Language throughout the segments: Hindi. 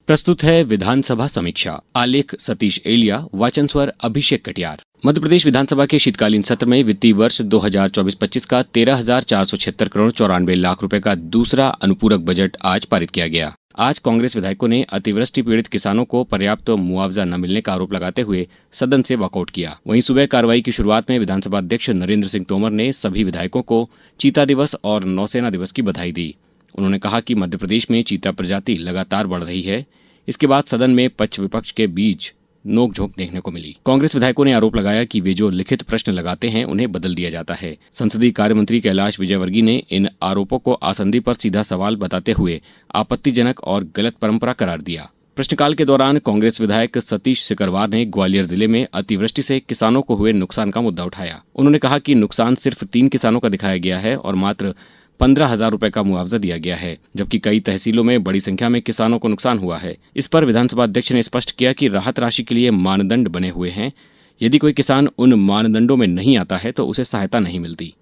प्रस्तुत है विधानसभा समीक्षा। आलेख सतीश एलिया, वाचन स्वर अभिषेक कटियार। मध्य प्रदेश विधानसभा के शीतकालीन सत्र में वित्तीय वर्ष 2024-25 का 13,476 करोड़ 94 लाख रुपए का दूसरा अनुपूरक बजट आज पारित किया गया। आज कांग्रेस विधायकों ने अतिवृष्टि पीड़ित किसानों को पर्याप्त मुआवजा न मिलने का आरोप लगाते हुए सदन से वॉकआउट किया। वहीं सुबह कार्रवाई की शुरुआत में विधानसभा अध्यक्ष नरेंद्र सिंह तोमर ने सभी विधायकों को चीता दिवस और नौसेना दिवस की बधाई दी। उन्होंने कहा कि मध्य प्रदेश में चीता प्रजाति लगातार बढ़ रही है। इसके बाद सदन में पक्ष विपक्ष के बीच नोकझोंक देखने को मिली। कांग्रेस विधायकों ने आरोप लगाया कि वे जो लिखित प्रश्न लगाते हैं उन्हें बदल दिया जाता है। संसदीय कार्य मंत्री कैलाश विजयवर्गीय ने इन आरोपों को आसंदी पर सीधा सवाल बताते हुए आपत्तिजनक और गलत परंपरा करार दिया। प्रश्नकाल के दौरान कांग्रेस विधायक सतीश सिकरवार ने ग्वालियर जिले में अतिवृष्टि से किसानों को हुए नुकसान का मुद्दा उठाया। उन्होंने कहा कि नुकसान सिर्फ 3 किसानों का दिखाया गया है और मात्र 15,000 रुपए का मुआवजा दिया गया है, जबकि कई तहसीलों में बड़ी संख्या में किसानों को नुकसान हुआ है। इस पर विधानसभा अध्यक्ष ने स्पष्ट किया कि राहत राशि के लिए मानदंड बने हुए हैं। यदि कोई किसान उन मानदंडों में नहीं आता है तो उसे सहायता नहीं मिलती।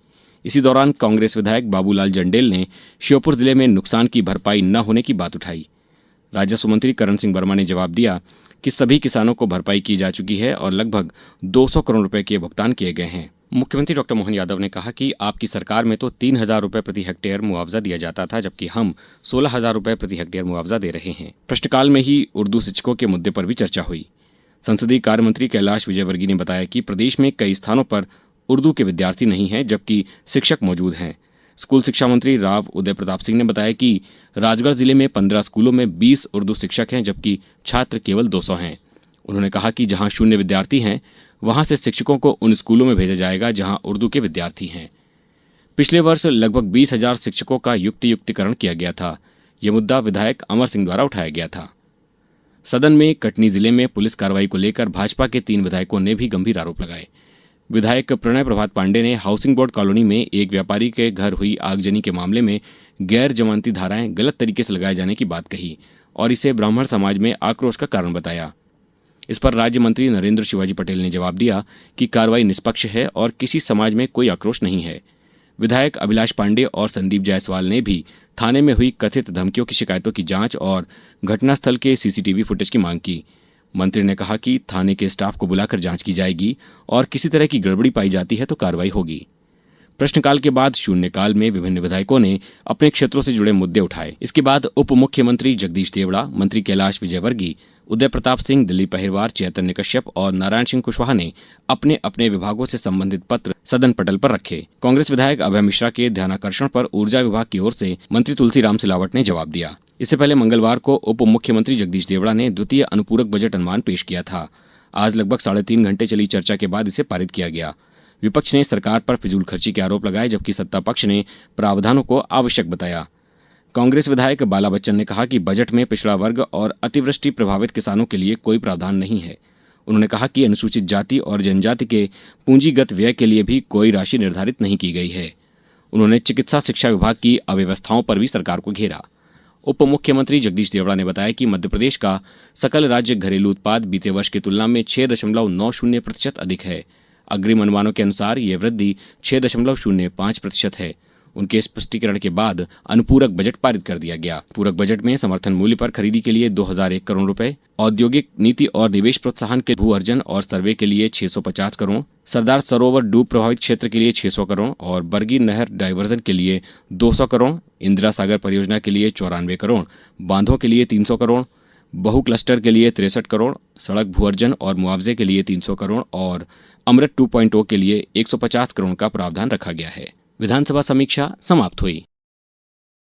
इसी दौरान कांग्रेस विधायक बाबूलाल जंडेल ने श्योपुर जिले में नुकसान की भरपाई न होने की बात उठाई। राजस्व मंत्री करण सिंह वर्मा ने जवाब दिया कि सभी किसानों को भरपाई की जा चुकी है और लगभग 200 करोड़ रुपए के भुगतान किए गए हैं। मुख्यमंत्री डॉक्टर मोहन यादव ने कहा कि आपकी सरकार में तो 3,000 रुपए प्रति हेक्टेयर मुआवजा दिया जाता था, जबकि हम 16,000 रुपए प्रति हेक्टेयर मुआवजा दे रहे हैं। प्रश्नकाल में ही उर्दू शिक्षकों के मुद्दे पर भी चर्चा हुई। संसदीय कार्य मंत्री कैलाश विजयवर्गीय ने बताया कि प्रदेश में कई स्थानों पर उर्दू के विद्यार्थी नहीं हैं, जबकि शिक्षक मौजूद हैं। स्कूल शिक्षा मंत्री राव उदय प्रताप सिंह ने बताया कि राजगढ़ जिले में 15 स्कूलों में 20 उर्दू शिक्षक हैं, जबकि छात्र केवल 200 हैं। उन्होंने कहा कि जहां शून्य विद्यार्थी हैं वहां से शिक्षकों को उन स्कूलों में भेजा जाएगा जहां उर्दू के विद्यार्थी हैं। पिछले वर्ष लगभग 20,000 शिक्षकों का युक्तिकरण किया गया था। यह मुद्दा विधायक अमर सिंह द्वारा उठाया गया था। सदन में कटनी जिले में पुलिस कार्रवाई को लेकर भाजपा के 3 विधायकों ने भी गंभीर आरोप लगाए। विधायक प्रणय प्रभात पांडे ने हाउसिंग बोर्ड कॉलोनी में एक व्यापारी के घर हुई आगजनी के मामले में गैर जमानती धाराएं गलत तरीके से लगाए जाने की बात कही और इसे ब्राह्मण समाज में आक्रोश का कारण बताया। इस पर राज्य मंत्री नरेंद्र शिवाजी पटेल ने जवाब दिया कि कार्रवाई निष्पक्ष है और किसी समाज में कोई आक्रोश नहीं है। विधायक अभिलाष पांडे और संदीप जायसवाल ने भी थाने में हुई कथित धमकियों की शिकायतों की जांच और घटनास्थल के सीसीटीवी फुटेज की मांग की। मंत्री ने कहा कि थाने के स्टाफ को बुलाकर जांच की जाएगी और किसी तरह की गड़बड़ी पाई जाती है तो कार्रवाई होगी। प्रश्नकाल के बाद शून्यकाल में विभिन्न विधायकों ने अपने क्षेत्रों से जुड़े मुद्दे उठाए। इसके बाद उप मुख्यमंत्री जगदीश देवड़ा, मंत्री कैलाश विजयवर्गीय, उदय प्रताप सिंह, दिलीप अहिरवार, चैतन्य कश्यप और नारायण सिंह कुशवाहा ने अपने अपने विभागों से संबंधित पत्र सदन पटल पर रखे। कांग्रेस विधायक अभय मिश्रा के ध्यानाकर्षण पर ऊर्जा विभाग की ओर से मंत्री तुलसीराम सिलावट ने जवाब दिया। इससे पहले मंगलवार को उप मुख्यमंत्री जगदीश देवड़ा ने द्वितीय अनुपूरक बजट अनुमान पेश किया था। आज लगभग 3.5 घंटे चली चर्चा के बाद इसे पारित किया गया। विपक्ष ने सरकार पर फिजूल खर्ची के आरोप लगाए, जबकि सत्ता पक्ष ने प्रावधानों को आवश्यक बताया। कांग्रेस विधायक बाला बच्चन ने कहा कि बजट में पिछड़ा वर्ग और अतिवृष्टि प्रभावित किसानों के लिए कोई प्रावधान नहीं है। उन्होंने कहा कि अनुसूचित जाति और जनजाति के पूंजीगत व्यय के लिए भी कोई राशि निर्धारित नहीं की गई है। उन्होंने चिकित्सा शिक्षा विभाग की अव्यवस्थाओं पर भी सरकार को घेरा। उप मुख्यमंत्री जगदीश देवड़ा ने बताया कि मध्य प्रदेश का सकल राज्य घरेलू उत्पाद बीते वर्ष की तुलना में 6.90% अधिक है। अग्रिम अनुमानों के अनुसार ये वृद्धि 6.05% है। उनके स्पष्टीकरण के बाद अनुपूरक बजट पारित कर दिया गया। पूरक बजट में समर्थन मूल्य पर खरीदी के लिए 2001 करोड़ रुपए, औद्योगिक नीति और निवेश प्रोत्साहन के भू अर्जन और सर्वे के लिए 650 करोड़, सरदार सरोवर डूब प्रभावित क्षेत्र के लिए 600 करोड़ और बरगी नहर डायवर्जन के लिए 200 करोड़, इंदिरा सागर परियोजना के लिए 94 करोड़, बांधों के लिए 300 करोड़, बहु क्लस्टर के लिए 63 करोड़, सड़क भू अर्जन और मुआवजे के लिए 300 करोड़ और अमृत 2.0 के लिए 150 करोड़ का प्रावधान रखा गया है। विधानसभा समीक्षा समाप्त हुई।